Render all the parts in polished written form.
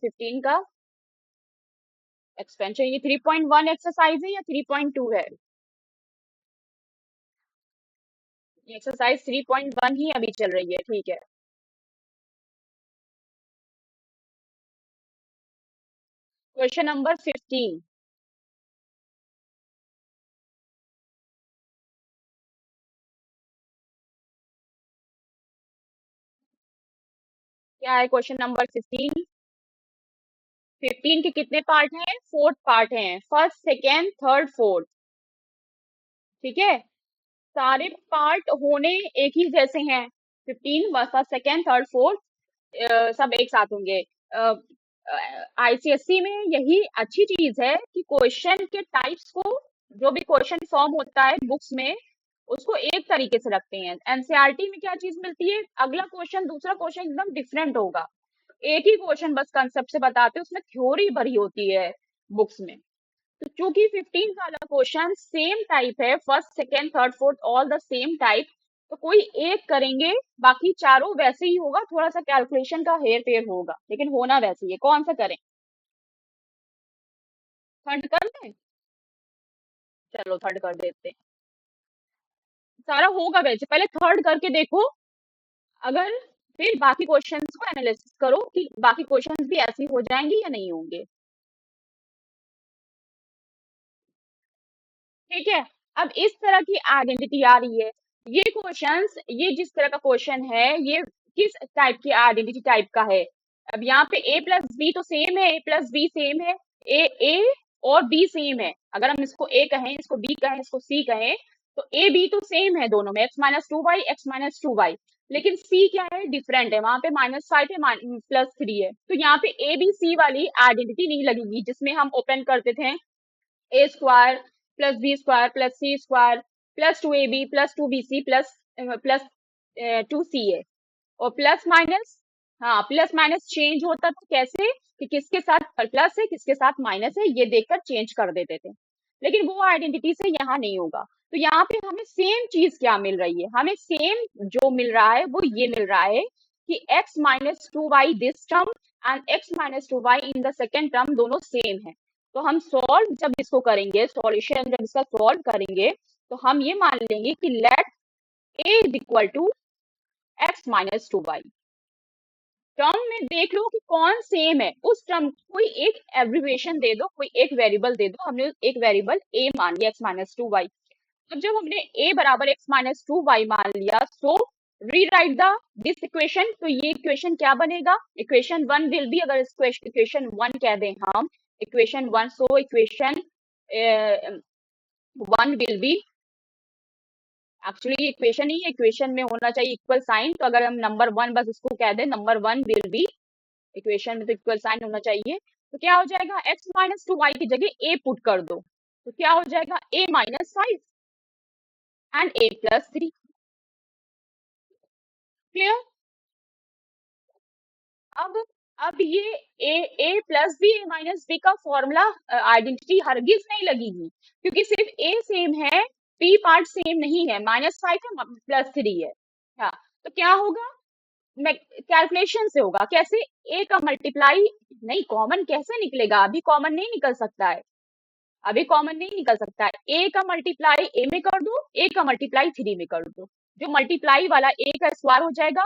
15 का एक्सपेंशन। ये 3.1 एक्सरसाइज है या 3.2 है? ये एक्सरसाइज 3.1 ही अभी चल रही है, ठीक है। Question number 15। क्या है क्वेश्चन नंबर 15? 15 के कितने पार्ट हैं? 4 पार्ट हैं, फर्स्ट सेकेंड थर्ड फोर्थ, ठीक है। सारे पार्ट होने एक ही जैसे हैं, 15 फर्स्ट सेकेंड थर्ड फोर्थ सब एक साथ होंगे। आईसीएससी में यही अच्छी चीज है कि क्वेश्चन के टाइप्स को, जो भी क्वेश्चन फॉर्म होता है बुक्स में, उसको एक तरीके से रखते हैं। एनसीईआरटी में क्या चीज मिलती है, अगला क्वेश्चन दूसरा क्वेश्चन एकदम डिफरेंट होगा, एक ही क्वेश्चन बस कंसेप्ट से बताते हैं, उसमें थ्योरी भरी होती है बुक्स में। तो चूंकि 15 वाला क्वेश्चन सेम टाइप है, first second third fourth all the same type, तो कोई एक करेंगे, बाकी चारों वैसे ही होगा, थोड़ा सा कैलकुलेशन का हेर फेर होगा, लेकिन होना वैसे ही है। कौन सा करें? थर्ड कर दें? चलो थर्ड कर देते हैं। सारा होगा वैसे, पहले थर्ड करके देखो, अगर फिर बाकी क्वेश्चंस को एनालिसिस करो कि बाकी क्वेश्चंस भी ऐसे ही हो जाएंगे या नहीं होंगे, ठीक है। अब इस तरह की आइडेंटिटी आ रही है, ये क्वेश्चंस, ये जिस तरह का क्वेश्चन है, ये किस टाइप की आइडेंटिटी टाइप का है? अब यहाँ पे a प्लस बी तो सेम है, a प्लस बी सेम है, ए और b सेम है। अगर हम इसको a कहें, इसको b कहें, इसको c कहें, तो a b तो सेम है दोनों में, x-2y x-2y, लेकिन c क्या है, डिफरेंट है, वहां पे -5 है +3 है। तो यहाँ पे a b c वाली आइडेंटिटी नहीं लगेगी, जिसमें हम ओपन करते थे a square plus b square plus c square plus 2ab plus 2bc plus plus 2ca, और प्लस माइनस, हाँ प्लस माइनस चेंज होता था कैसे, कि किसके साथ प्लस है किसके साथ माइनस है, ये देखकर चेंज कर देते थे। लेकिन वो आइडेंटिटी से यहाँ नहीं होगा। तो यहाँ पे हमें सेम चीज क्या मिल रही है, हमें सेम जो मिल रहा है वो ये मिल रहा है कि x-2y this term and x-2y in the second term दोनों सेम है। तो हम सॉल्व जब इसको करेंगे, सॉल्यूशन जब इसका सॉल्व करेंगे, तो हम ये मान लेंगे कि let a is equal to x-2y। Term में देख लो कि कौन सेम है, उस टर्म कोई एक एब्रिविएशन दे दो, कोई एक वेरिएबल दे दो। हमने एक वेरिएबल a मान लिया x-2y। अब जब हमने a बराबर x-2y मान लिया, सो रीराइट द दिस इक्वेशन, तो ये इक्वेशन क्या बनेगा, इक्वेशन 1 विल बी, अगर इसको इक्वेशन 1 कह दें हम, equation 1, so equation 1 will be, actually equation he, equation में होना चाहिए इक्वल साइन, तो अगर हम नंबर 1 बस इसको कह दें, नंबर 1 विल बी, इक्वेशन में तो इक्वल साइन होना चाहिए, तो क्या हो जाएगा, x-2y की जगह a पुट कर दो, तो क्या हो जाएगा, a-5 एंड a+3। क्लियर? अब ये a plus b a minus b का फॉर्मूला आइडेंटिटी हरगिज नहीं लगेगी, क्योंकि सिर्फ a सेम है, b पार्ट सेम नहीं है, -5 है +3 है। हाँ, तो क्या होगा, कैलकुलेशन से होगा, कैसे, a का मल्टीप्लाई, नहीं कॉमन कैसे निकलेगा, अभी कॉमन नहीं निकल सकता है, अभी कॉमन नहीं निकल सकता है। a का मल्टीप्लाई a में कर दो, a का मल्टीप्लाई 3 में कर दो, जो मल्टीप्लाई वाला a का स्क्वायर हो जाएगा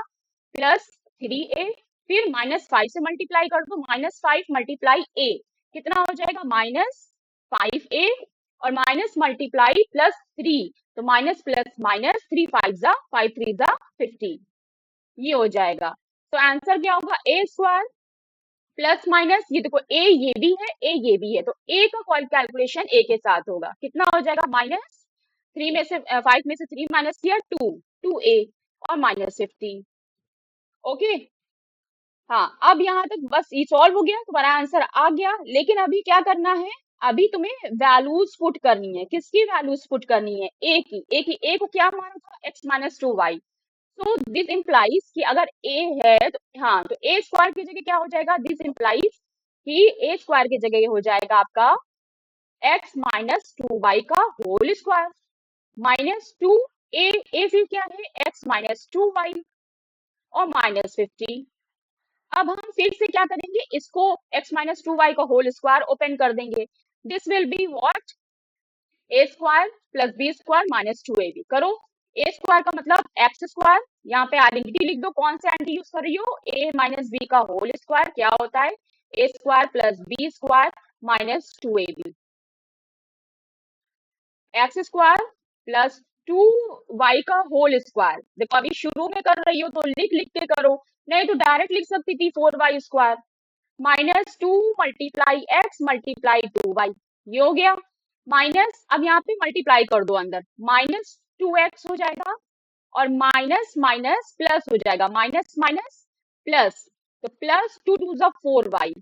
+3a, फिर -5 से मल्टीप्लाई कर दो, -5 मल्टीप्लाई a कितना हो जाएगा, -5a, और माइनस मल्टीप्लाई +3, तो माइनस प्लस माइनस 3 5 जा 5 3 जा 15, ये हो जाएगा। तो आंसर क्या होगा, a स्क्वायर प्लस माइनस, ये देखो a ये भी है, a ये भी है, तो a का कैलकुलेशन a के साथ होगा, कितना हो जाएगा, -3 में से 5 में से 3 माइनस किया 2a और -15। ओके, हाँ अब यहाँ तक बस ये सॉल्व हो गया, तुम्हारा आंसर आ गया। लेकिन अभी क्या करना है, अभी तुम्हें वैल्यूज पुट करनी है, किसकी वैल्यूज पुट करनी है, a की, a को क्या माना था, x-2y। सो दिस इम्प्लाइज कि अगर a है तो, हाँ तो a स्क्वायर की जगह क्या हो जाएगा, दिस इम्प्लाइज कि a स्क्वायर की जगह ये हो जाएगा आपका x-2y का होल स्क्वायर -2a, फिर क्या है x-2y और -15। अब हम फिर से क्या करेंगे, इसको x माइनस टू वाई का होल स्क्वायर ओपन कर देंगे। This will be what, a square plus b square minus two a b. करो, ए स्क्वायर का मतलब एक्स स्क्वायर, यहाँ पे आइडेंटिटी लिख दो, कौन से आइडेंटिटी यूज कर रही हो, ए माइनस बी का होल स्क्वायर क्या होता है, a square plus b square minus two a b. X square plus two y का होल स्क्वायर, देखो अभी शुरू में कर रही हो तो लिख लिख के करो, नहीं तो डायरेक्ट लिख सकती थी four y square minus two multiply x multiply two y, ये हो गया। माइनस, अब यहाँ पे मल्टीप्लाई कर दो अंदर, माइनस टू एक्स हो जाएगा और माइनस माइनस प्लस हो जाएगा, माइनस माइनस प्लस, तो प्लस टू टू जा फोर वाई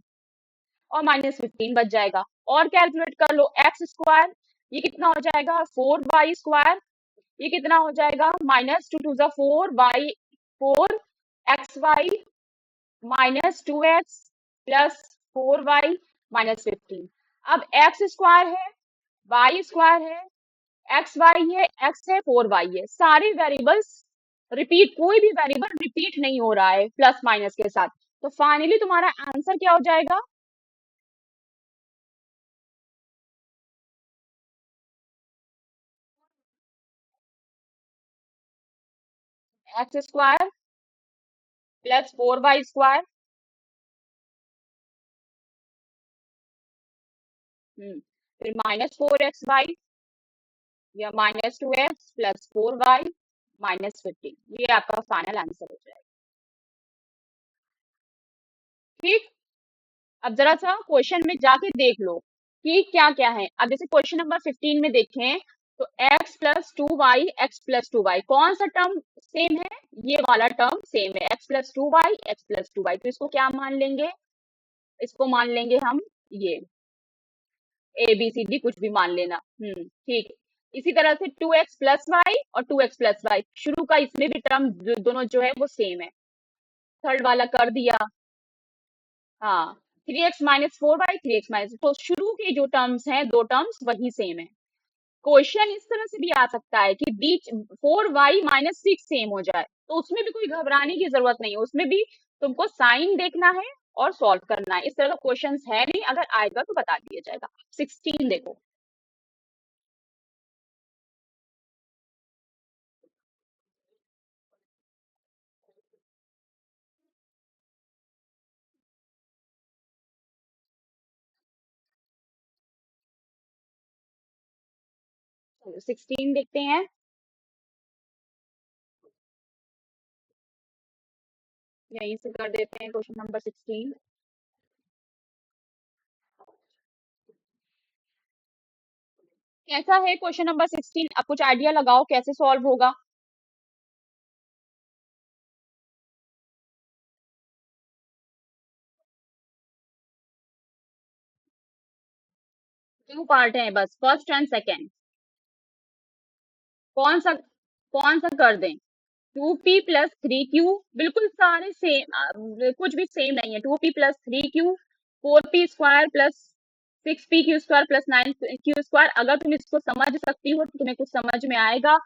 और माइनस फिफ्टीन बच जाएगा। और कैलकुलेट कर लो, एक्स स्क्वायर ये कितना हो जाएगा, फोर वाई स्क्वायर, ये कितना हो जाएगा, माइनस टू टू जा four y, four x y minus two x plus four y minus fifteen. अब एक्स स्क्वायर है, वाई स्क्वायर है, एक्स वाई है, एक्स है, फोर वाई है, सारे वेरिएबल्स रिपीट, कोई भी वेरिएबल रिपीट नहीं हो रहा है प्लस माइनस के साथ, तो फाइनली तुम्हारा आंसर क्या हो जाएगा, x square plus four y square, फिर माइनस फोर एक्स वाई या minus two x plus four y minus fifteen, ये आपका फाइनल आंसर हो जाएगा। ठीक, अब जरा सा क्वेश्चन में जाके देख लो कि क्या क्या है। अब जैसे क्वेश्चन नंबर 15 में देखें तो x plus two y, x plus two y, कौन सा टर्म सेम है, ये वाला टर्म सेम है, x plus two y, x plus two y, तो इसको क्या मान लेंगे, इसको मान लेंगे हम ये ए बी सी डी कुछ भी मान लेना, ठीक। इसी तरह से टू एक्स प्लस वाई और टू एक्स प्लस वाई, शुरू का इसमें भी टर्म दोनों जो है वो सेम है, थर्ड वाला कर दिया। हाँ, three x minus four by three x minus, तो शुरू के जो टर्म्स हैं दो टर्म्स वही सेम है। क्वेश्चन इस तरह से भी आ सकता है कि बीच four y minus six same हो जाए, तो उसमें भी कोई घबराने की जरूरत नहीं है, उसमें भी तुमको साइन देखना है और सॉल्व करना है। इस तरह का क्वेश्चन है नहीं, अगर आएगा तो बता दिया जाएगा। 16 देखो, 16 देखते हैं, यहीं से कर देते हैं क्वेश्चन नंबर 16। कैसा है क्वेश्चन नंबर 16, अब कुछ आइडिया लगाओ कैसे सॉल्व होगा। टू पार्ट है बस, फर्स्ट एंड सेकेंड, कौन सा कौन सा कर दें, two p plus three q, बिल्कुल सारे सेम, कुछ भी सेम नहीं है, two p plus three q, four p square plus six p q square plus nine q square, अगर तुम इसको समझ सकती हो तो तुम्हें कुछ समझ में आएगा।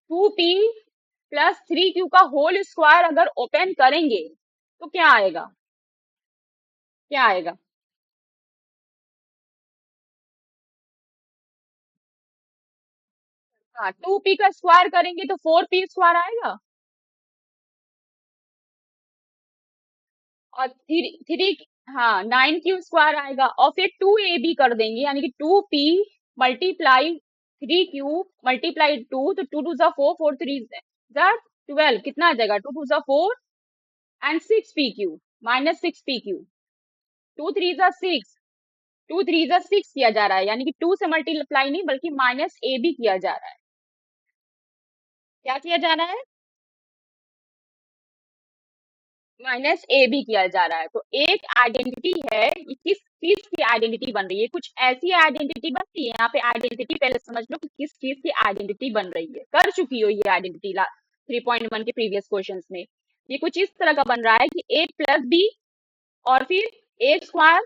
Two p plus three q का होल स्क्वायर अगर ओपन करेंगे तो क्या आएगा, क्या आएगा, हाँ टू पी का स्क्वायर करेंगे तो फोर पी स्क्वायर आएगा, और थ्री थ्री, हाँ नाइन क्यू स्क्वायर आएगा, और फिर टू ए बी कर देंगे, यानी कि two p multiply three q multiply two, तो टू टू जा फोर, फोर थ्री जा ट्वेल्व, कितना आ जाएगा, टू टू जा four and six p q minus six p q, two three जा सिक्स, टू थ्री जा सिक्स किया जा रहा है, यानी कि टू से मल्टीप्लाई नहीं बल्कि माइनस ए बी किया जा रहा है, क्या किया जा रहा है, माइनस ए बी किया जा रहा है। तो एक आइडेंटिटी है, ये किस चीज की आइडेंटिटी बन रही है, कुछ ऐसी आइडेंटिटी बन रही है, यहाँ पे आइडेंटिटी पहले समझ लो कि किस चीज की आइडेंटिटी बन रही है, कर चुकी हो ये आइडेंटिटी 3.1 के प्रीवियस क्वेश्चंस में। ये कुछ इस तरह का बन रहा है कि ए प्लस बी और फिर ए स्क्वायर,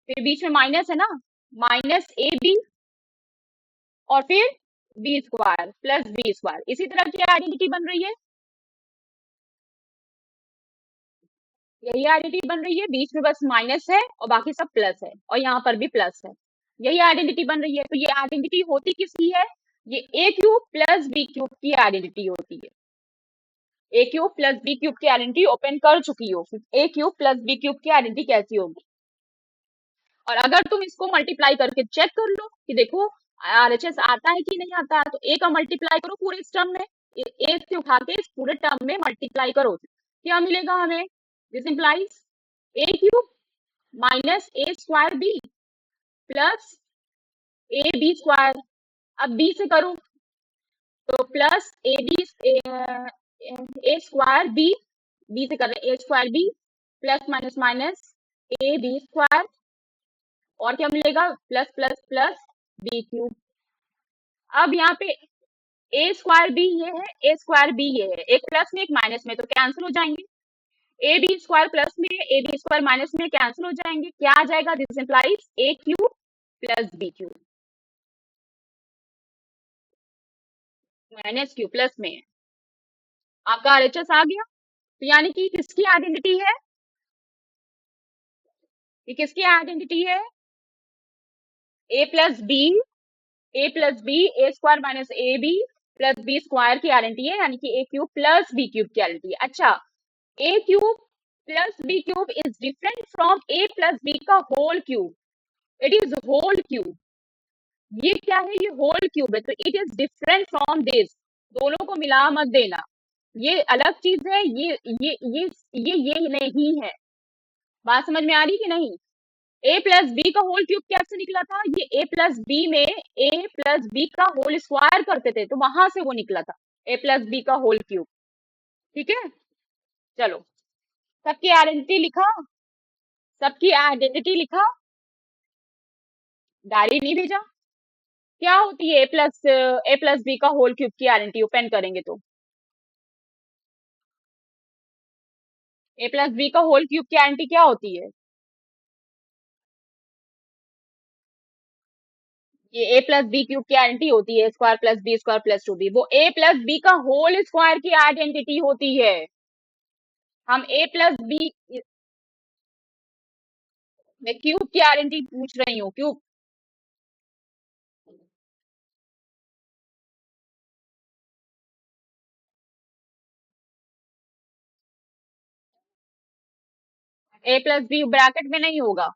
फिर बीच में माइनस है ना, माइनस ए बी और फिर b square plus b square, इसी तरह की आइडेंटिटी बन रही है। यही आइडेंटिटी बन रही है, बीच में बस माइनस है और बाकी सब प्लस है, और यहाँ पर भी प्लस है। यही आइडेंटिटी बन रही है। तो ये आइडेंटिटी होती किसकी है? ये ए क्यूब प्लस बी क्यूब की आइडेंटिटी होती है। A cube plus b cube की आइडेंटिटी ओपन कर चुकी हो, ए क्यूब प्लस बी क्यूब की आइडेंटिटी कैसी होगी? और अगर तुम इसको मल्टीप्लाई करके चेक कर लो कि देखो आरएचएस आता है कि नहीं आता है, तो ए का मल्टीप्लाई करो पूरे इस टर्म में, ए से उठा के इस पूरे टर्म में मल्टीप्लाई करो, क्या मिलेगा हमें? This implies a cube minus a square b plus a b square. अब बी से करो तो plus a b a square b, b से कर रहे a square b plus minus minus a b square, और क्या मिलेगा? Plus plus plus b cube. अब यहाँ पे ए स्क्वायर बी ये है, ए स्क्वायर बी ये है, एक प्लस में एक माइनस में, तो कैंसिल हो जाएंगे। ए बी स्क्वायर प्लस में ए बी स्क्वायर माइनस में कैंसिल हो जाएंगे, क्या आ जाएगा? This implies a cube plus b cube, minus cube plus में है। आपका आरएचएस आ गया। तो यानी कि किसकी आइडेंटिटी है? ये किसकी आइडेंटिटी है? A plus b, a plus b, a square minus a b plus b square की आइडेंटिटी है, यानी कि a cube plus b cube की आइडेंटिटी है। अच्छा, a cube plus b cube is different from a plus b का whole cube, it is whole cube. ये क्या है? ये होल क्यूब है, तो it is different from this. दोनों को मिला मत देना, ये अलग चीज है, ये नहीं है। बात समझ में आ रही कि नहीं? ए प्लस बी का होल क्यूब कैसे निकला था? ये ए प्लस बी में ए प्लस बी का होल स्क्वायर करते थे, तो वहां से वो निकला था ए प्लस बी का होल क्यूब। ठीक है, चलो सबकी आइडेंटिटी लिखा, सबकी आइडेंटिटी लिखा, डायरी नहीं भेजा। क्या होती है ए प्लस बी का होल क्यूब की आइडेंटिटी? ओपन करेंगे तो ए प्लस बी का होल क्यूब की आइडेंटिटी क्या होती है? ये ए प्लस बी क्यूब की आइडेंटिटी होती है square plus b square plus two b, वो ए प्लस बी का होल स्क्वायर की आइडेंटिटी होती है। हम ए प्लस बी, मैं क्यूब की आइडेंटिटी पूछ रही हूँ, cube. A plus b bracket में नहीं होगा।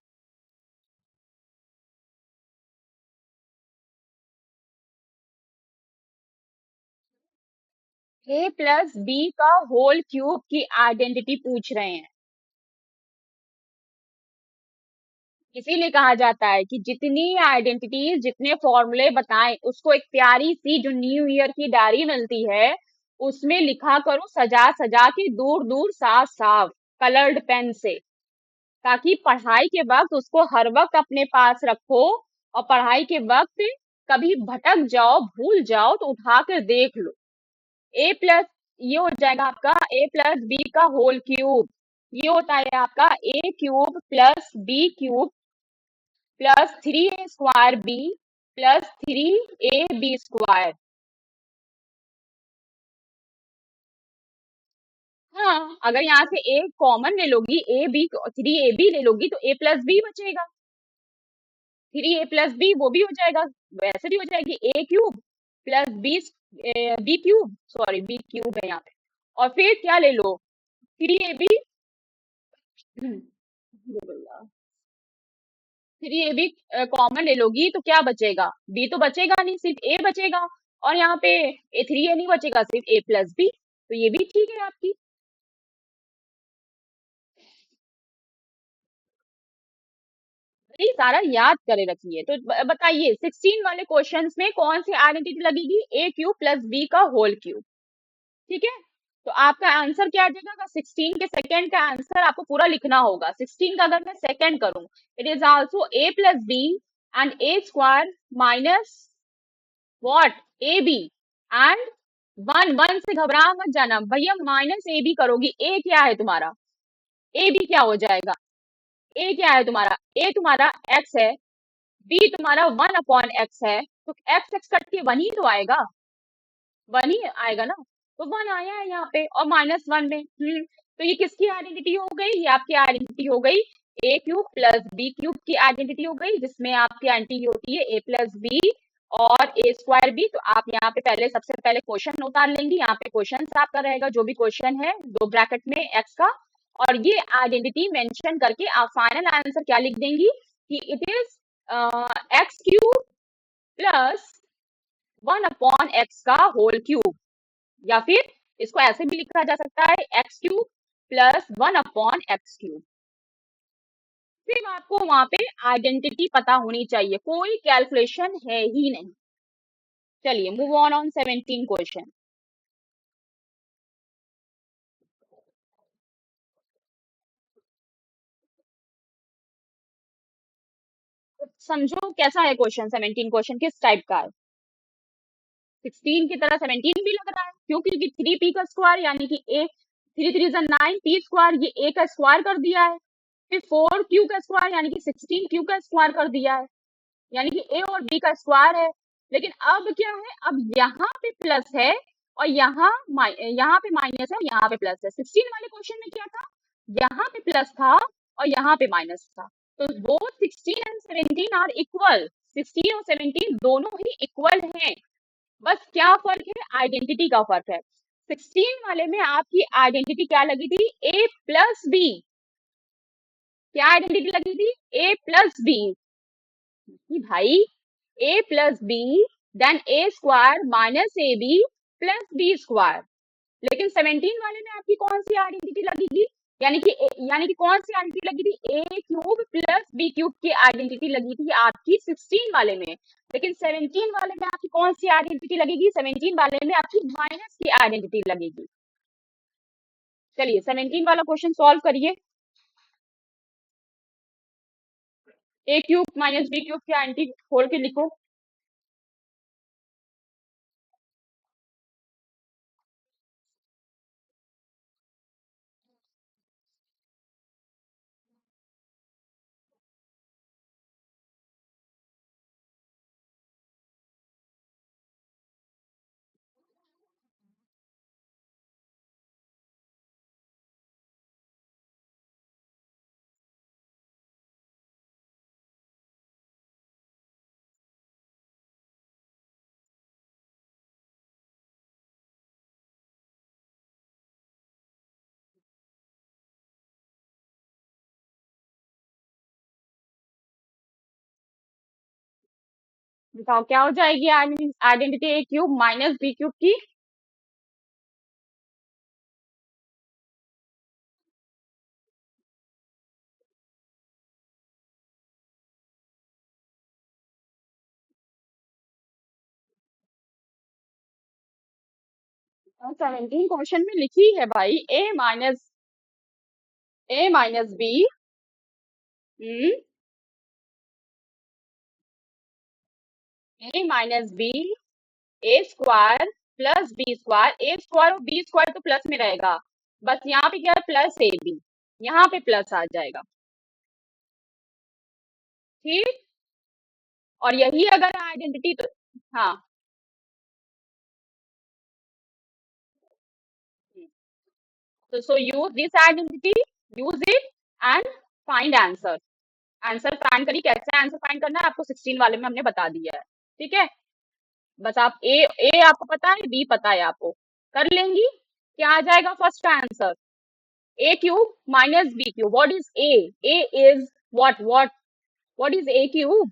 ए प्लस बी का होल क्यूब की आइडेंटिटी पूछ रहे हैं। इसीलिए कहा जाता है कि जितनी आइडेंटिटीज, जितने फॉर्मूले बताएं, उसको एक प्यारी सी जो न्यू ईयर की डायरी मिलती है उसमें लिखा करो, सजा सजा के, दूर दूर साफ साफ, कलर्ड पेन से, ताकि पढ़ाई के वक्त उसको हर वक्त अपने पास रखो, और पढ़ाई के वक्त कभी भटक जाओ, भूल जाओ तो उठा कर देख लो। ए प्लस, ये हो जाएगा आपका ए प्लस बी का होल क्यूब, ये होता है आपका a cube plus b cube plus 3a square b plus 3ab square. हाँ, अगर यहाँ से ए कॉमन ले लोगी, ए बी 3ab ले लोगी, तो ए प्लस बी बचेगा, 3a प्लस बी वो भी हो जाएगा, वैसे भी हो जाएगी a cube plus b cube, sorry b cube है यहाँ पे, और फिर क्या ले लो? 3ab, 3ab कॉमन ले लोगी तो क्या बचेगा? बी तो बचेगा नहीं, सिर्फ ए बचेगा, और यहाँ पे ए 3a नहीं बचेगा, सिर्फ ए प्लस बी, तो ये भी ठीक है आपकी। ये सारा याद करे रखिए। तो बताइए 16 वाले क्वेश्चंस में कौन सी आइडेंटिटी लगेगी? ए क्यूब प्लस बी का होल क्यूब। ठीक है, तो आपका आंसर क्या आ जाएगा? अगर 16 के सेकंड का आंसर आपको पूरा लिखना होगा। 16 का अगर मैं सेकंड करूं, it is also a plus b and a square minus what? A b and one, one से घबरा मत जाना भैया, माइनस ए बी करोगी, ए क्या है तुम्हारा? ए बी क्या हो जाएगा? ए क्या है तुम्हारा? ए तुम्हारा एक्स है, बी तुम्हारा 1/x है, तो एक्स एक्स कट के 1 ही तो आएगा, 1 ही आएगा ना, तो 1 आया है यहाँ पे, और -1 में तो ये किसकी आइडेंटिटी हो गई? ये आपकी आइडेंटिटी हो गई ए क्यूब प्लस बी क्यूब की आइडेंटिटी हो गई, जिसमें आपकी आइडेंटिटी होती है ए प्लस बी और ए स्क्वायर बी। तो आप यहाँ पे पहले सबसे पहले क्वेश्चन उतार लेंगी, यहाँ पे क्वेश्चन आपका रहेगा जो भी क्वेश्चन है दो ब्रैकेट में एक्स का, और ये आइडेंटिटी मेंशन करके आप फाइनल आंसर क्या लिख देंगी कि it is x cube plus 1/x का होल क्यूब, या फिर इसको ऐसे भी लिखा जा सकता है x cube plus 1/x cube. सिर्फ आपको वहां पे आइडेंटिटी पता होनी चाहिए, कोई कैलकुलेशन है ही नहीं। चलिए मूव ऑन 17 क्वेश्चन। समझो कैसा है क्वेश्चन, 17 क्वेश्चन किस टाइप का है? 16 की तरह 17 भी लग रहा है, क्यों? क्योंकि 3p का स्क्वायर यानी कि ए 3 3 9 p स्क्वायर, ये a का स्क्वायर कर दिया है। फिर 4q का स्क्वायर यानी कि 16q का स्क्वायर कर दिया है, यानी कि a और b का स्क्वायर है। लेकिन अब क्या है, अब यहाँ पे प्लस है और यहाँ पे माइनस है, यहाँ पे प्लस है। 16 वाले क्वेश्चन में क्या था, यहाँ पे प्लस था और यहाँ पे माइनस था। तो बोथ 16 एंड 17 आर इक्वल, 16 और 17 दोनों ही इक्वल हैं। बस क्या फर्क है, आइडेंटिटी का फर्क है। 16 वाले में आपकी आइडेंटिटी क्या लगी थी, a प्लस बी। क्या आइडेंटिटी लगी थी, a प्लस बी, भाई a plus b then a square minus a b plus b square. लेकिन 17 वाले में आपकी कौन सी आइडेंटिटी लगेगी, यानी कि कौन सी आइडेंटिटी लगी थी, a cube plus b cube की आइडेंटिटी लगी थी आपकी 16 वाले में। लेकिन 17 वाले में आपकी कौन सी आइडेंटिटी लगेगी, 17 वाले में आपकी माइनस की आइडेंटिटी लगेगी। चलिए 17 वाला क्वेश्चन सॉल्व करिए। a cube minus b cube की आइडेंटिटी खोल के लिखो। बताओ क्या हो जाएगी identity a cube minus b cube की। और 17 क्वेश्चन में लिखी है भाई a minus b a minus b a square plus b square, a square और बी स्क्वायर तो प्लस में रहेगा, बस यहाँ पे क्या है प्लस ए बी, यहाँ पे प्लस आ जाएगा। ठीक, और यही अगर आइडेंटिटी तो हाँ, तो so use this identity, use it and find answer. Answer find करिए, कैसे आंसर फाइंड करना है आपको 16 वाले में हमने बता दिया है। ठीक है, बस आप ए आपको पता है, बी पता है आपको, कर लेंगी। क्या आ जाएगा फर्स्ट का answer, a cube minus b cube. What is a, a is what is a cube,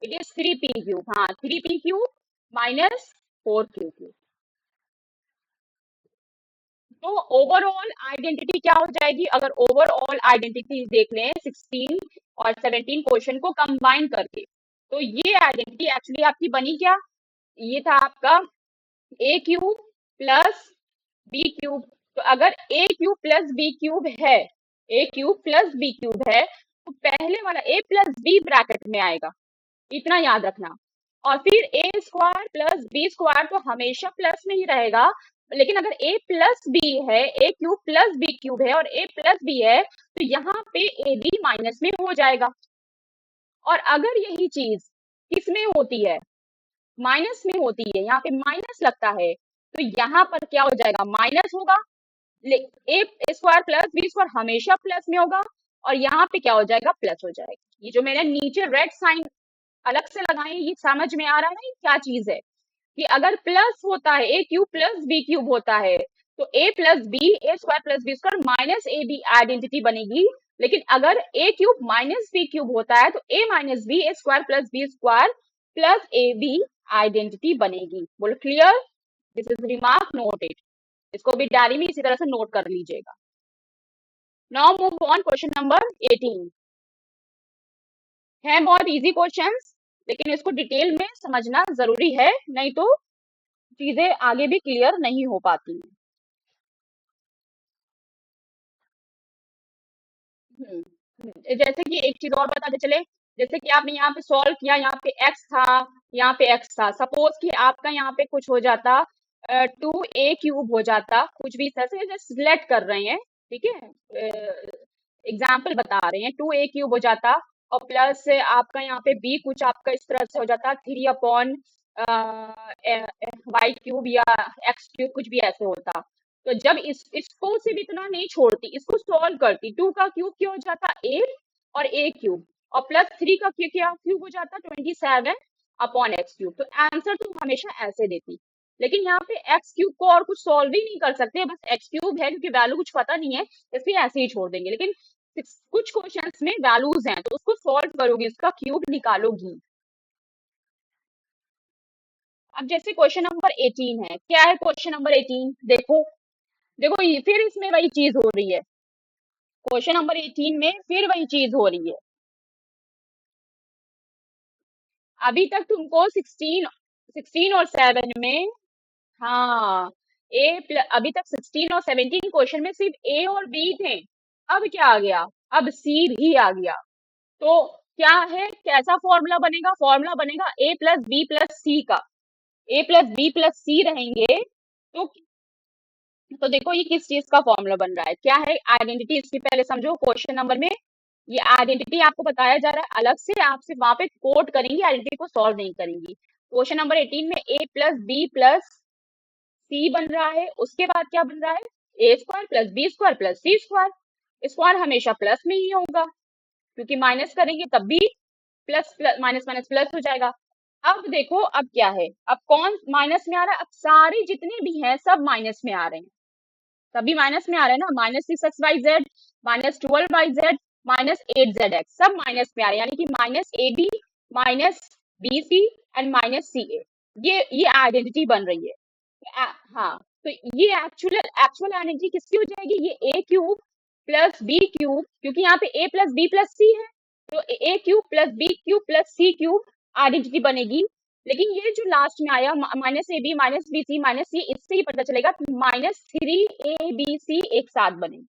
it is 3p cube. हाँ 3p cube minus 4q cube. तो ओवरऑल आइडेंटिटी क्या हो जाएगी, अगर ओवरऑल आइडेंटिटी देख लें 16 और 17 क्वेश्चन को कंबाइन करके, तो ये आइडेंटिटी एक्चुअली आपकी बनी क्या, ये था आपका a cube plus b cube. तो अगर a cube plus b cube है, a cube plus b cube है, तो पहले वाला a प्लस बी ब्रैकेट में आएगा, इतना याद रखना। और फिर a square plus b square तो हमेशा प्लस में ही रहेगा। लेकिन अगर a प्लस बी है, a cube plus b cube है और a प्लस बी है, तो यहाँ पे ए बी माइनस में हो जाएगा। और अगर यही चीज किसमें होती है, माइनस में होती है, यहाँ पे माइनस लगता है, तो यहाँ पर क्या हो जाएगा, माइनस होगा। ए स्क्वायर प्लस बी स्क्वायर हमेशा प्लस में होगा, और यहाँ पे क्या हो जाएगा, प्लस हो जाएगा। ये जो मैंने नीचे रेड साइन अलग से लगाए हैं, ये समझ में आ रहा है ना ये क्या चीज है, कि अगर प्लस होता है a cube plus b cube होता है, तो a plus b a square plus b square minus a b identity बनेगी। लेकिन अगर a cube minus b cube होता है, तो a minus b a square plus b square plus a b identity बनेगी। बोलो clear? This is remark, note it. इसको भी डायरी में इसी तरह से नोट कर लीजिएगा। Now move on, question number 18 है बहुत इजी क्वेश्चंस, लेकिन इसको डिटेल में समझना जरूरी है, नहीं तो चीजें आगे भी क्लियर नहीं हो पाती हैं। जैसे कि एक चीज और बताते चले, जैसे कि आपने यहाँ पे सॉल्व किया, यहाँ पे एक्स था, यहाँ पे एक्स था, सपोज कि आपका यहाँ पे कुछ हो जाता, 2a³ हो जाता, कुछ भी इस तरह से जस्ट सिलेक्ट कर रहे हैं, ठीक है, एग्जाम्पल बता रहे हैं, 2a³ हो जाता, और प्लस आपका यहाँ पे b कुछ आपका इस तरह से हो जाता, 3 अपॉन y³ या x³ कुछ भी ऐसे होता। तो जब इसको सिर्फ इतना नहीं छोड़ती, इसको सॉल्व करती, 2 का क्यूब क्या हो जाता, 8, और a³, और प्लस 3 का क्या क्यूब हो जाता, 27 अपॉन x³। तो आंसर तो हमेशा ऐसे देती, लेकिन यहाँ पे x³ को और कुछ सॉल्व ही नहीं कर सकते, बस x³ है क्योंकि वैल्यू कुछ पता नहीं है, इसलिए ऐसे ही छोड़ देंगे। लेकिन कुछ क्वेश्चंस में वैल्यूज हैं, तो उसको सॉल्व करोगे, उसका क्यूब निकालोगी। अब जैसे क्वेश्चन नंबर 18 है, क्या है क्वेश्चन नंबर 18, देखो, देखो फिर इसमें वही चीज हो रही है, क्वेश्चन नंबर 18 में फिर वही चीज हो रही है। अभी तक तुमको 16 और 7 में, हाँ, अभी तक 16 और 17 क्वेश्चन में सिर्फ ए और बी थे, अब क्या आ गया, अब सी भी आ गया। तो क्या है, कैसा फॉर्मूला बनेगा, फॉर्मूला बनेगा ए प्लस बी प्लस सी का, ए प्लस बी प्लस सी रहेंगे। तो देखो ये किस चीज का फॉर्मूला बन रहा है, क्या है आइडेंटिटी, इसकी पहले समझो। क्वेश्चन नंबर में ये आइडेंटिटी आपको बताया जा रहा है, अलग से आप सिर्फ वहां पे कोट करेंगी, आइडेंटिटी को सॉल्व नहीं करेंगी। क्वेश्चन नंबर 18 में a plus b plus c बन रहा है, उसके बाद क्या बन रहा है, a square plus b square plus c square. Square हमेशा प्लस में ही होगा, क्योंकि माइनस करेंगे तब भी plus plus minus minus plus हो जाएगा। अब देखो अब क्या है, अब कौन माइनस में आ रहा है, अब सारे जितने भी हैं सब माइनस में आ रहे हैं, सभी माइनस में आ रहे हैं ना, -6x(y)z, -12y(z), -8zx, सब माइनस में आ रहे हैं, यानी कि -ab, -bc एंड -ca, ये आइडेंटिटी बन रही है। हाँ, तो ये एक्चुअल एक्चुअल आइडेंटिटी किसकी हो जाएगी, ये a³ प्लस b³ क्योंकि यहाँ पे a plus b plus c है, तो a³ plus b³ plus c³ identity बनेगी। लेकिन ये जो लास्ट में आया -ab -bc -c, इससे ही पता चलेगा -3abc एक साथ बनेगी।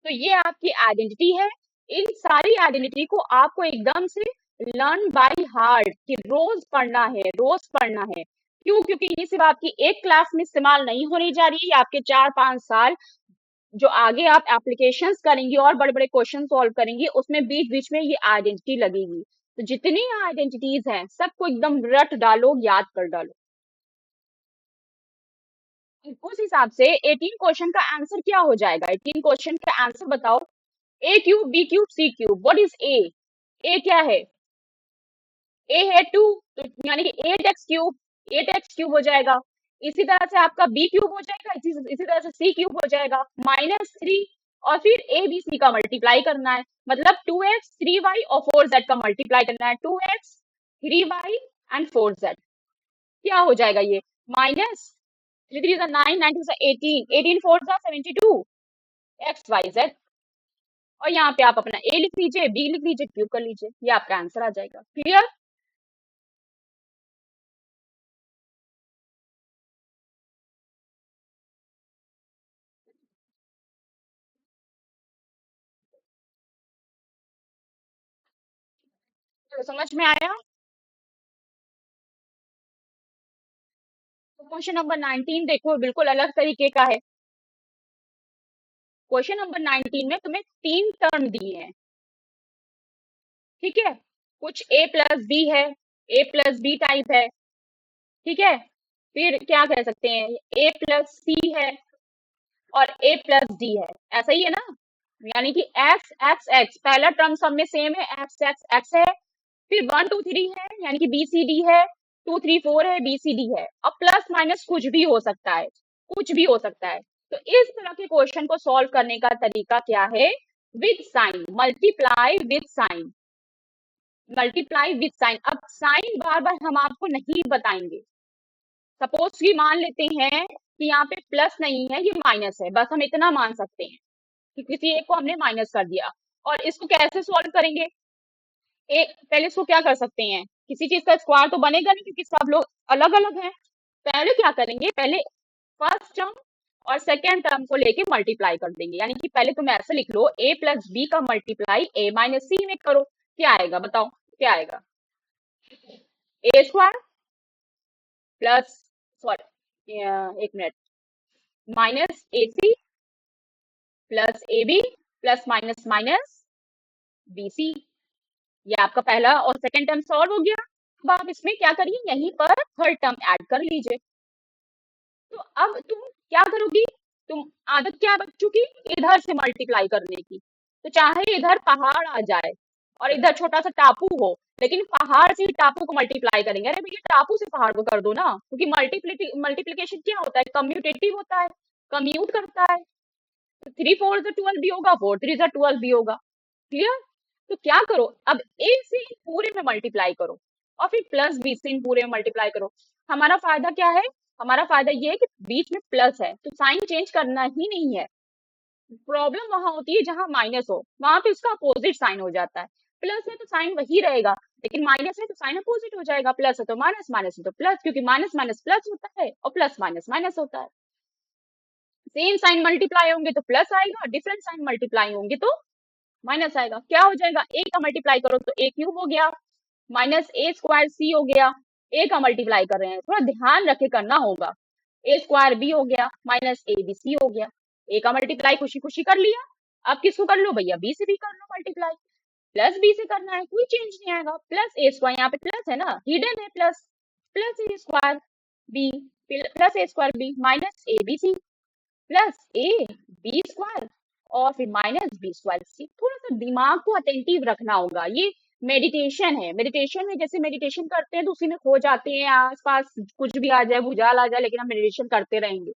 तो ये आपकी आइडेंटिटी है। इन सारी आइडेंटिटी को आपको एकदम से लर्न बाय हार्ट, कि रोज पढ़ना है, रोज पढ़ना है। क्यों? क्योंकि ये सिर्फ आपकी एक क्लास में इस्तेमाल नहीं होने जा रही है, आपके 4-5 साल जो आगे आप एप्लीकेशंस करेंगी और बड़े बड़े क्वेश्चन सॉल्व करेंगी, उसमें बीच बीच में ये आइडेंटिटी लगेगी। तो जितनी आइडेंटिटीज हैं सबको एकदम रट डालो, याद कर डालो। उस हिसाब से 18 क्वेश्चन का आंसर क्या हो जाएगा, 18 क्वेश्चन का आंसर बताओ। a³ b³ c³, what is a? ए क्या है, ए है 2, तो यानी कि 8x³, 8x³ हो जाएगा। इसी तरह से आपका b³ हो जाएगा, इसी तरह से c³ हो जाएगा, -3, और फिर a b c का मल्टीप्लाई करना है, मतलब 2x 3y और 4z का मल्टीप्लाई करना है, 2x 3y एंड 4z। क्या हो जाएगा ये, माइनस 3 3 9, 9 2 18, 18 4 72, एक्स वाई जेड। और यहाँ पे आप अपना ए लिख लीजिए, बी लिख लीजिए, क्यूब कर लीजिए, ये आपका आंसर आ जाएगा। क्लियर? तो समझ में आया? तो क्वेश्चन नंबर 19 देखो, बिल्कुल अलग तरीके का है। क्वेश्चन नंबर 19 में तुम्हें 3 टर्म दिए हैं, ठीक है, कुछ ए प्लस बी है, ए प्लस बी टाइप है, ठीक है, फिर क्या कह सकते हैं, ए प्लस सी है और ए प्लस डी है, ऐसा ही है ना। यानी कि एक्स एक्स एक्स पहला टर्म सब में सेम है, एक्स एक्स एक्स है। फिर 1 2 3 है, यानी कि बी सी डी है, 2 3 4 है, बी सी डी है। अब प्लस माइनस कुछ भी हो सकता है, कुछ भी हो सकता है। तो इस तरह के क्वेश्चन को सॉल्व करने का तरीका क्या है, with sign, multiply with sign, multiply with sign. अब साइन बार बार हम आपको नहीं बताएंगे। सपोज कि मान लेते हैं कि यहाँ पे प्लस नहीं है, ये माइनस है, बस हम इतना मान सकते हैं कि किसी एक को हमने माइनस कर दिया। और इसको कैसे सॉल्व करेंगे, एक पहले इसको क्या कर सकते हैं, किसी चीज का स्क्वायर तो बनेगा नहीं क्योंकि सब लोग अलग अलग हैं। पहले क्या करेंगे, पहले फर्स्ट टर्म और सेकेंड टर्म को लेके मल्टीप्लाई कर देंगे। यानी कि पहले तुम ऐसे लिख लो, ए प्लस बी का मल्टीप्लाई ए माइनस सी में करो। क्या आएगा बताओ, क्या आएगा, ए स्क्वायर प्लस, सॉरी एक minute, minus a c plus a b plus minus minus b c. ये आपका पहला और सेकंड टर्म सॉल्व हो गया। अब आप इसमें क्या करिए, यहीं पर थर्ड टर्म ऐड कर लीजिए। तो अब तुम क्या करोगी, तुम आदत क्या है बच्चों की, इधर से मल्टीप्लाई करने की। तो चाहे इधर पहाड़ आ जाए और इधर छोटा सा टापू हो, लेकिन पहाड़ से टापू को मल्टीप्लाई करेंगे। अरे भैया टापू से पहाड़ को कर दो ना, क्योंकि मल्टीप्लीकेशन क्या होता है, कम्यूटेटिव होता है, कम्यूट करता है। तो 3 4 12 भी होगा, 4 3 12 भी होगा। क्लियर। तो क्या करो, अब ए से इन पूरे में मल्टीप्लाई करो और फिर प्लस बी से इन पूरे में मल्टीप्लाई करो। हमारा फायदा क्या है, हमारा फायदा ये है कि बीच में प्लस है तो साइन चेंज करना ही नहीं है। प्रॉब्लम वहां होती है जहां माइनस हो, वहां पे उसका अपोजिट साइन हो जाता है। प्लस है तो साइन वही रहेगा, लेकिन माइनस है तो साइन अपोजिट हो जाएगा। प्लस है तो माइनस, माइनस है तो प्लस, क्योंकि माइनस माइनस प्लस होता है और प्लस माइनस माइनस होता है। सेम साइन मल्टीप्लाई होंगे तो प्लस आएगा, डिफरेंट साइन मल्टीप्लाई होंगे तो माइनस आएगा। क्या हो जाएगा, ए का मल्टीप्लाई करो तो ए क्यूब हो गया, माइनस ए स्क्वायर सी हो गया। ए का मल्टीप्लाई कर रहे हैं, थोड़ा ध्यान रख के करना होगा। ए स्क्वायर बी हो गया, माइनस ए बी सी हो गया। ए का मल्टीप्लाई खुशी खुशी कर लिया। अब किसको कर लो भैया, बी से भी कर लो मल्टीप्लाई। प्लस बी से करना है, कोई चेंज नहीं आएगा। प्लस ए स्क्वायर, यहाँ पे प्लस है ना, हिडन है plus, plus a square b, plus a square b minus a b c plus a b square और फिर माइनस बी स्क्वायर सी। थोड़ा सा दिमाग को अटेंटिव रखना होगा। ये मेडिटेशन है, मेडिटेशन में जैसे मेडिटेशन करते हैं तो उसी में खो जाते हैं, आसपास कुछ भी आ जाए, भूचाल आ जाए, लेकिन हम मेडिटेशन करते रहेंगे।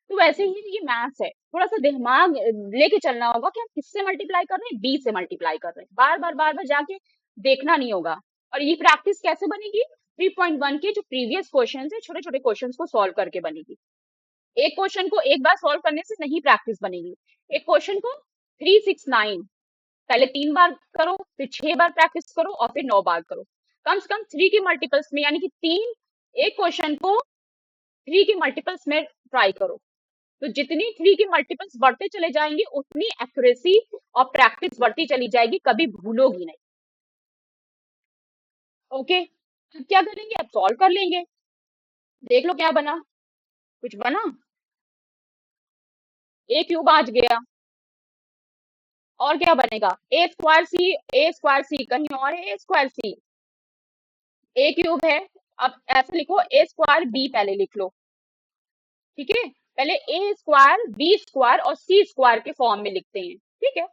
तो वैसे ही ये मैथ्स है, थोड़ा सा दिमाग लेके चलना होगा कि हम किससे मल्टीप्लाई कर रहे हैं, बी से मल्टीप्लाई कर रहे हैं। बार बार जाके देखना नहीं होगा। और ये प्रैक्टिस कैसे बनेगी, 3.1 के जो प्रीवियस क्वेश्चन है, छोटे छोटे क्वेश्चन को सॉल्व करके बनेगी। एक क्वेश्चन को एक बार सॉल्व करने से नहीं प्रैक्टिस बनेगी। एक क्वेश्चन को 3 6 9 पहले 3 बार करो, फिर 6 बार प्रैक्टिस करो और फिर 9 बार करो। कम से कम 3 के मल्टीपल्स में, यानी कि 3, एक क्वेश्चन को 3 के मल्टीपल्स में ट्राई करो। तो जितनी 3 के मल्टीपल्स बढ़ते चले जाएंगे उतनी एक्यूरेसी और प्रैक्टिस बढ़ती चली जाएगी, कभी भूलोगी नहीं। ओके, अब क्या करेंगे, अब सॉल्व कर लेंगे। देख लो क्या बना, कुछ बना, ए क्यूब आज गया। और क्या बनेगा, ए स्क्वायर सी, ए स्क्वायर सी कहीं और है, a square C, A cube है। अब ऐसे लिखो, ए स्क्वायर बी पहले लिख लो, ठीक है। पहले ए स्क्वायर बी स्क्वायर और सी स्क्वायर के फॉर्म में लिखते हैं, ठीक है।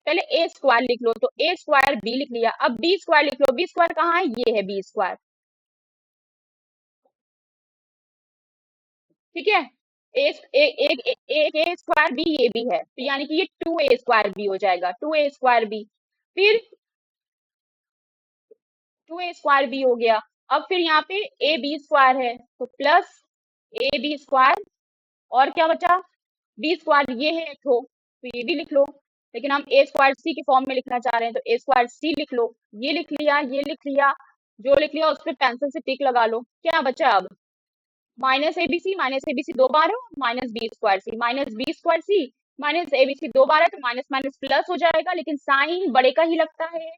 पहले ए स्क्वायर लिख लो, तो ए स्क्वायर बी लिख लिया। अब बी स्क्वायर लिख लो, बी स्क्वायर कहाँ है, ये है बी स्क्वायर, ठीक है। एक ए स्क्वायर बी ये भी है, तो यानी कि ये 2a स्क्वायर बी हो जाएगा, 2a स्क्वायर बी। फिर 2a स्क्वायर बी हो गया। अब फिर यहाँ पे ए बी स्क्वायर है तो प्लस ए बी स्क्वायर, और क्या बचा, बी स्क्वायर ये है एक तो ये भी लिख लो। लेकिन हम ए स्क्वायर सी के फॉर्म में लिखना चाह रहे हैं तो ए स्क्वायर सी लिख लो। ये लिख लिया, ये लिख लिया, जो लिख लिया उस पर पेंसिल से टिक लगा लो। क्या बचा अब, माइनस एबीसी, माइनस एबीसी 2 बार है, माइनस बी स्क्वायर सी, माइनस बी स्क्वायर सी माइनस एबीसी 2 बार है तो माइनस माइनस प्लस हो जाएगा, लेकिन साइन बड़े का ही लगता है,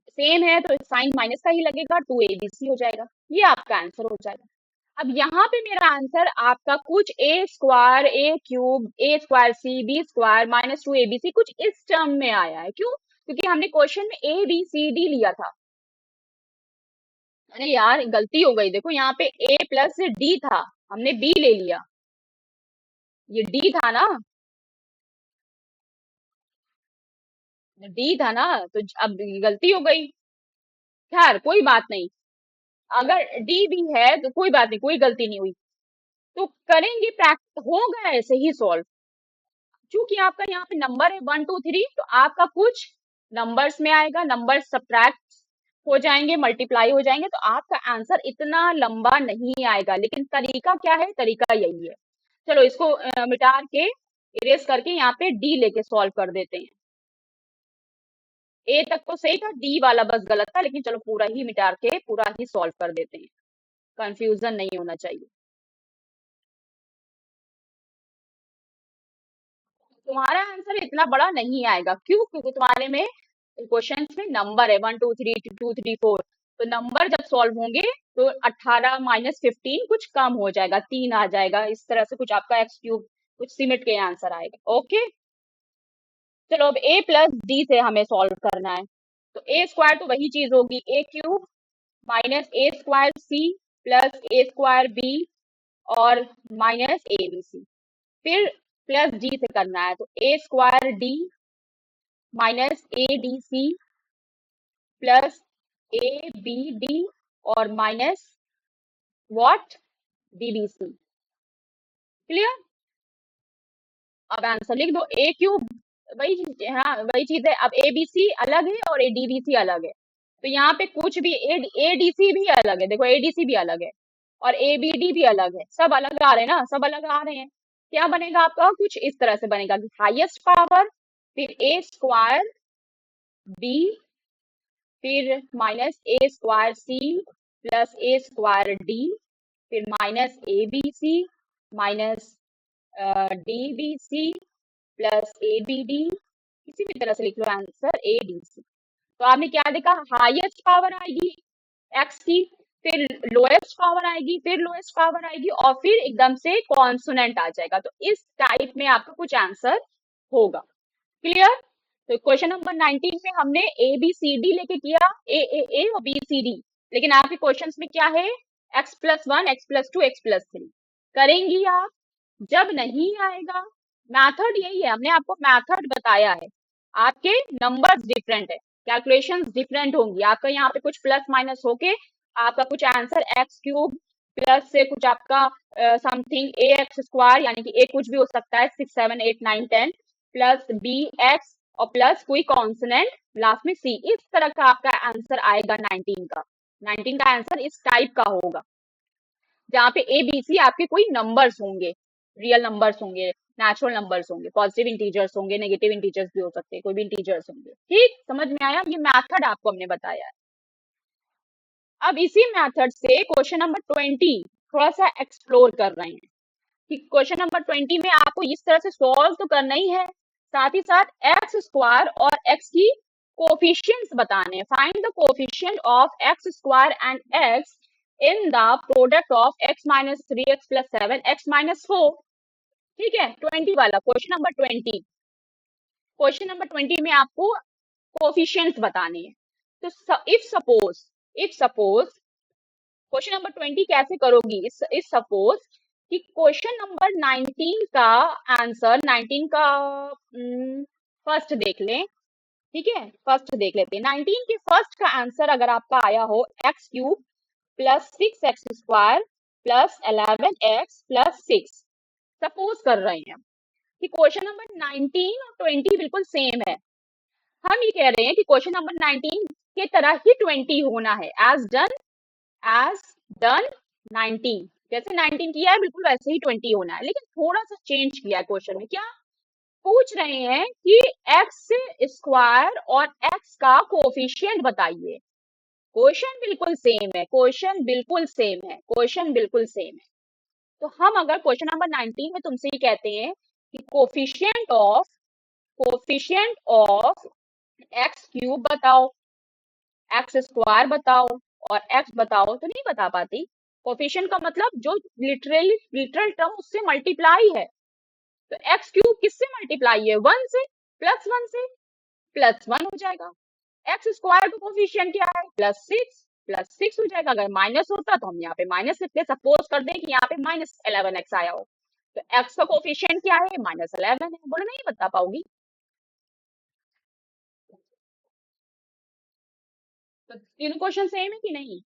सेम है तो साइन माइनस का ही लगेगा, 2abc हो जाएगा। ये आपका आंसर हो जाएगा। अब यहाँ पे मेरा आंसर आपका कुछ a square a cube a square c b square minus 2abc कुछ इस टर्म में आया है। क्यों, क्योंकि हमने क्वेश्चन में ए बी सी डी लिया था। अरे यार गलती हो गई, देखो यहाँ पे ए प्लस डी था, हमने बी ले लिया, ये डी था ना, डी था ना, तो अब गलती हो गई। खैर कोई बात नहीं, अगर डी भी है तो कोई बात नहीं, कोई गलती नहीं हुई। तो करेंगे प्रैक्टिस, होगा ऐसे ही सॉल्व। क्योंकि आपका यहाँ पे नंबर है 1 2 3, तो आपका कुछ नंबर्स में आएगा, नंबर सब्ट्रैक्ट हो जाएंगे, मल्टीप्लाई हो जाएंगे, तो आपका आंसर इतना लंबा नहीं आएगा। लेकिन तरीका क्या है, तरीका यही है। चलो इसको मिटा के, इरेज करके यहाँ पे डी लेके सॉल्व कर देते हैं। ए तक तो सही था, डी वाला बस गलत था, लेकिन चलो पूरा ही मिटा के पूरा ही सॉल्व कर देते हैं, कंफ्यूजन नहीं होना चाहिए। तुम्हारा आंसर इतना बड़ा नहीं आएगा, क्यों? क्योंकि तुम्हारे में क्वेश्चन में नंबर है 1 2 3 2 3 4, तो नंबर जब सॉल्व होंगे तो 18 - 15 कुछ कम हो जाएगा, 3 आ जाएगा, इस तरह से कुछ आपका एक्स क्यूब कुछ सिमट के आंसर आएगा। ओके, चलो अब ए प्लस डी से हमें सॉल्व करना है। तो ए स्क्वायर तो वही चीज होगी, a cube minus a square c plus a square b और माइनस ए बी सी। फिर प्लस डी से करना है, तो a square d minus a d c plus a b d और minus what, d b c. Clear? अब answer लिख दो, ए क्यूब वही चीज, हाँ वही चीज है। अब ए बी सी अलग है और ए डी बी सी अलग है, तो यहाँ पे कुछ भी ए डी सी भी अलग है, देखो ए डी सी भी अलग है और ए बी डी भी अलग है, सब अलग आ रहे हैं ना, सब अलग आ रहे हैं। क्या बनेगा आपका, कुछ इस तरह से बनेगा कि हाईएस्ट पावर, फिर ए स्क्वायर बी, फिर minus a square c plus a square d, फिर minus a b c minus d b c plus a b d, किसी भी तरह से लिख लो आंसर ए डी सी। तो आपने क्या देखा, हाईएस्ट पावर आएगी एक्स की, फिर लोएस्ट पावर आएगी, फिर लोएस्ट पावर आएगी और फिर एकदम से कॉन्सोनेंट आ जाएगा। तो इस टाइप में आपका कुछ आंसर होगा। क्लियर? तो क्वेश्चन नंबर 19 में हमने ए बी सी डी लेके किया, ए और बी सी डी, लेकिन आपके क्वेश्चंस में क्या है, x+1 x+2 x+3 करेंगी आप। जब नहीं आएगा, मेथड यही है, हमने आपको मेथड बताया है, आपके नंबर्स डिफरेंट है, कैलकुलेशंस डिफरेंट होंगी, आपका यहाँ पे कुछ प्लस माइनस होके आपका कुछ आंसर एक्स क्यूब प्लस से कुछ आपका समथिंग ए एक्स स्क्वायर, यानी कि ए कुछ भी हो सकता है 6 7 8 9 10 प्लस बी एक्स और प्लस कोई कॉन्सोनेंट लास्ट में सी, इस तरह का आपका आंसर आएगा 19 का। 19 का आंसर इस टाइप का होगा, जहाँ पे ए बी सी आपके कोई नंबर्स होंगे, रियल नंबर्स होंगे, नेचुरल नंबर्स होंगे, पॉजिटिव इंटीजर्स होंगे, नेगेटिव इंटीजर्स भी हो सकते हैं, कोई भी इंटीजर्स होंगे। ठीक समझ में आया? ये मेथड आपको हमने बताया है। अब इसी मेथड से क्वेश्चन नंबर 20 थोड़ा सा एक्सप्लोर कर रहे हैं कि क्वेश्चन नंबर 20 में आपको इस तरह से सॉल्व तो करना ही है, साथ ही साथ एक्स स्क्वायर और एक्स की कोफिशिएंट्स बताने हैं। Find the coefficient of x square and x in the product of x-3x+7 x-4। ठीक है, 20 वाला क्वेश्चन नंबर 20। क्वेश्चन नंबर 20 में आपको कोफिशिएंट्स बताने हैं। तो इफ सपोज क्वेश्चन नंबर 20 कैसे करोगी, इस सपोज कि क्वेश्चन नंबर 19 का आंसर, 19 का फर्स्ट देख लें। ठीक है, फर्स्ट देख लेते हैं। 19 के फर्स्ट का आंसर अगर आपका आया हो x cube plus 6x square plus 11x plus 6, suppose कर रहे हैं कि क्वेश्चन नंबर 19 और 20 बिल्कुल सेम है। हम ये कह रहे हैं कि क्वेश्चन नंबर 19 के तरह ही 20 होना है, एज डन 19, जैसे 19 किया है बिल्कुल वैसे ही 20 होना है। लेकिन थोड़ा सा चेंज किया है क्वेश्चन में, क्या पूछ रहे हैं कि एक्स स्क्वायर और एक्स का कोफिशिएंट बताइए। क्वेश्चन बिल्कुल सेम है, क्वेश्चन बिल्कुल सेम है, क्वेश्चन बिल्कुल सेम है। तो हम अगर क्वेश्चन नंबर 19 में तुमसे ये कहते हैं कि कोफिशिएंट ऑफ एक्स क्यूब बताओ, एक्स स्क्वायर बताओ और एक्स बताओ, तो नहीं बता पाती। कोफिशिएंट का मतलब जो लिटरल टर्म उससे मल्टीप्लाई है, तो एक्स क्यूब किससे मल्टीप्लाई है, 1 से, प्लस 1 से, प्लस 1 हो जाएगा। एक्स स्क्वायर का कोफिशिएंट क्या है, +6, +6 हो जाएगा। अगर माइनस होता तो हम यहाँ पे माइनस लिखते। सपोज कर दें कि यहाँ पे -11x आया हो, तो x का कोफिशिएंट क्या है? -11 है। बोले नहीं बता पाओगी। तो तीनों क्वेश्चन सेम है कि नहीं?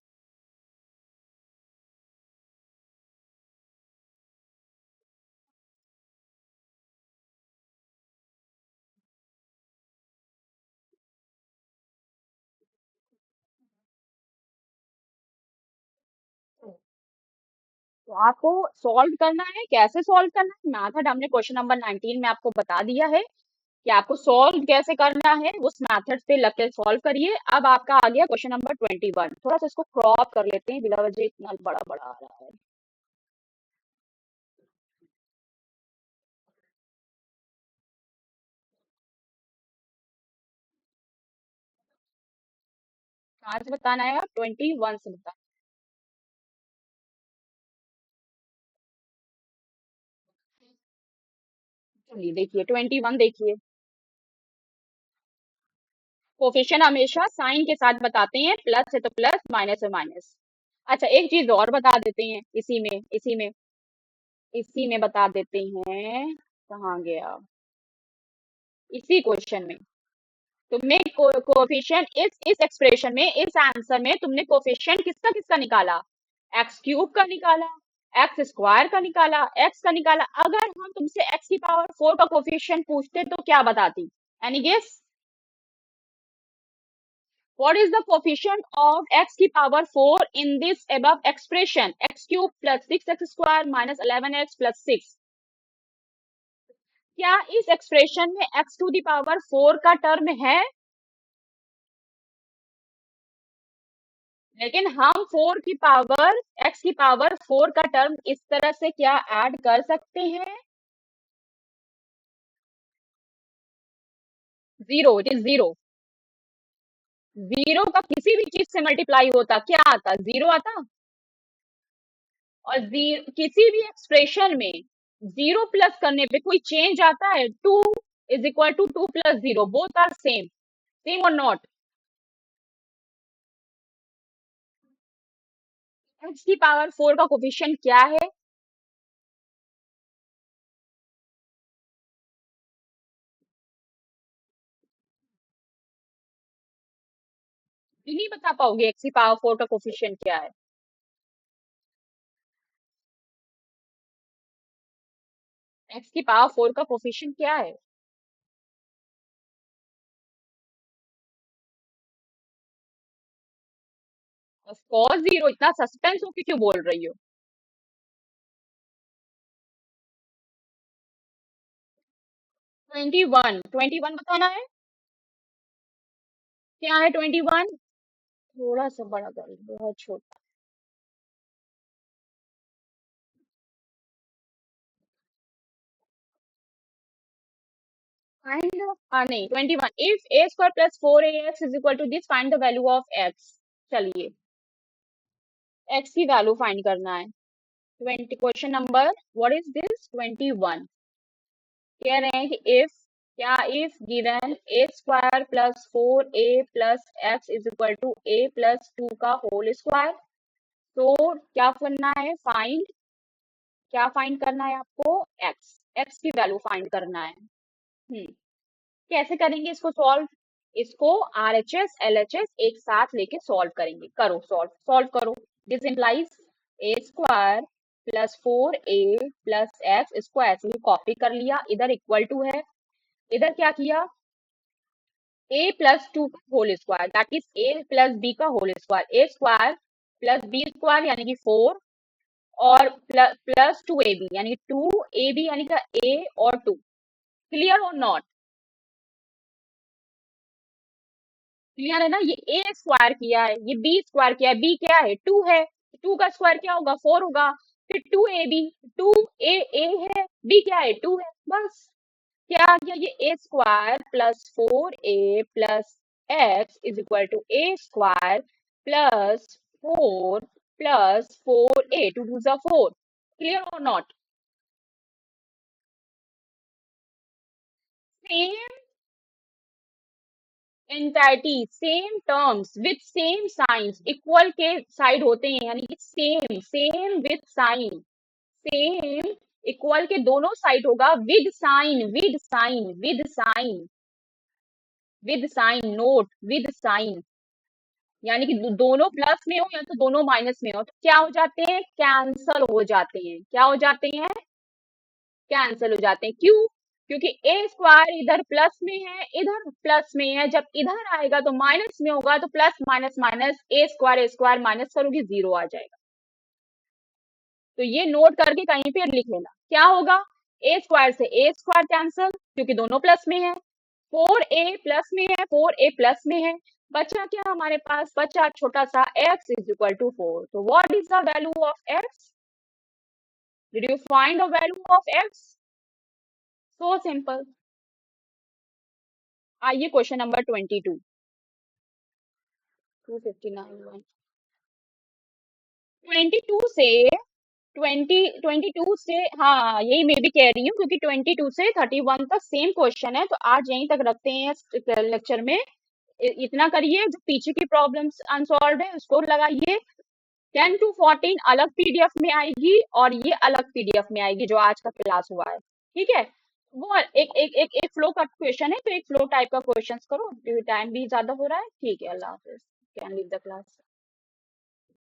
तो आपको सॉल्व करना है। कैसे सॉल्व करना है? मेथड हमने क्वेश्चन नंबर 19 में आपको बता दिया है कि आपको सॉल्व कैसे करना है। उस मेथड पे लग के सॉल्व करिए। अब आपका आ गया क्वेश्चन नंबर 21। थोड़ा सा इसको क्रॉप कर लेते हैं, बिला वजह इतना बड़ा बड़ा आ रहा है। कहाँ से बताना है? आप 21 से बताना। चलिए देखिए 21 देखिए। कोफिशिएंट हमेशा साइन के साथ बताते हैं। प्लस है तो प्लस, माइनस है माइनस। अच्छा एक चीज और बता देते हैं इसी में बता देते हैं। कहाँ गया? इसी क्वेश्चन में तुमने कोफिशिएंट इस एक्सप्रेशन में, इस आंसर में तुमने कोफिशिएंट किसका किसका निकाला? एक्स क्यूब का निकाला, एक्स स्क्वायर का निकाला, एक्स का निकाला। अगर हम तुमसे एक्स की पावर 4 का कोफिशिएंट पूछते तो क्या बताती? Any guess? What is the coefficient of x की power 4 in this above expression? X cube plus 6x square minus 11x plus 6. क्या इस एक्सप्रेशन में x टू दी पावर 4 का टर्म है? लेकिन हम 4 की पावर, x की पावर 4 का टर्म इस तरह से क्या ऐड कर सकते हैं? Zero, it is zero. Zero का किसी भी चीज से मल्टीप्लाई होता क्या आता? जीरो आता। और किसी भी एक्सप्रेशन में जीरो प्लस करने पे कोई चेंज आता है? 2 is equal to 2 plus zero, both are same, same और नॉट? एक्स की पावर 4 का कोफिशिएंट क्या है? ये नहीं बता पाओगे एक्स की पावर 4 का कोफिशिएंट क्या है? एक्स की पावर 4 का कोफिशिएंट क्या है? Of course zero. इतना सस्पेंस होके क्यों बोल रही हो? 21 बताना है। क्या है 21? थोड़ा सा बड़ा कर लो, बहुत छोटा। फाइंड, नहीं 21, if a square plus 4ax is equal to this, find the value of x. चलिए एक्स की वैल्यू फाइंड करना है। 20, question number what is this 21। कह रहे हैं कि इफ, क्या? If given a square plus 4a plus x is equal to a plus 2 का होल स्क्वायर, तो क्या करना है? फाइंड, क्या फाइंड करना है आपको? एक्स, एक्स की वैल्यू फाइंड करना है। कैसे करेंगे इसको सॉल्व? इसको आरएचएस एलएचएस एक साथ लेके सॉल्व करेंगे। करो सॉल्व, सॉल्व करो। This implies A square plus 4a plus x, इसको ऐसे ही कॉपी कर लिया, इधर इक्वल टू है। इधर क्या किया? a प्लस 2 का whole square, that is a plus b का whole square. A square plus b square यानी कि 4, और प्लस 2ab यानी 2ab यानी कि a और 2। क्लियर और नॉट? क्लियर है ना? ये ए स्क्वायर किया है, ये बी स्क्वायर किया है। बी क्या है? 2 है। 2 का स्क्वायर क्या होगा? 4 होगा। फिर 2ab, 2a है, बी क्या है? 2 है। बस। क्या आ गया? ये a square plus 4a plus x is equal to a square plus 4 plus 4a, 2 2 जा 4। क्लियर और not? Same entity same terms with same signs, equal के साइड होते हैं, यानी कि same same with sign, same equal के दोनों side होगा with sign, with sign, with sign, with sign, not with sign, यानी कि दोनों प्लस में हो या तो दोनों माइनस में हो, तो क्या हो जाते हैं, कैंसल हो जाते हैं, क्या हो जाते हैं, कैंसिल हो जाते हैं। क्यों? क्योंकि ए स्क्वायर इधर प्लस में है, इधर प्लस में है, जब इधर आएगा तो माइनस में होगा, तो plus minus minus a square minus करोगे जीरो आ जाएगा। तो ये नोट करके कहीं पे लिख लेना, क्या होगा, ए स्क्वायर से ए स्क्वायर कैंसिल क्योंकि दोनों प्लस में है, 4a प्लस में है, 4a प्लस में है, बचा क्या हमारे पास, बचा छोटा सा x इज इक्वल टू 4। तो what is the value of x, did you find the value of x, so simple. आइए क्वेश्चन नंबर 22, 259, 22 से 22 से, हाँ यही मैं भी कह रही हूँ, क्योंकि 22 से 31 तक सेम क्वेश्चन है, तो आज यहीं तक रखते हैं लेक्चर में। इतना करिए, जो पीछे की प्रॉब्लम्स अनसॉल्व है उसको लगाइए। 10 to 14 अलग पीडीएफ में आएगी और ये अलग पीडीएफ में आएगी जो आज का क्लास हुआ है, ठीक है। वो एक फ्लो का क्वेश्चन है, तो एक फ्लो टाइप का क्वेश्चन करो, टाइम भी ज्यादा हो रहा है, ठीक है, अल्लाह हाफिज, कैन लीव द क्लास।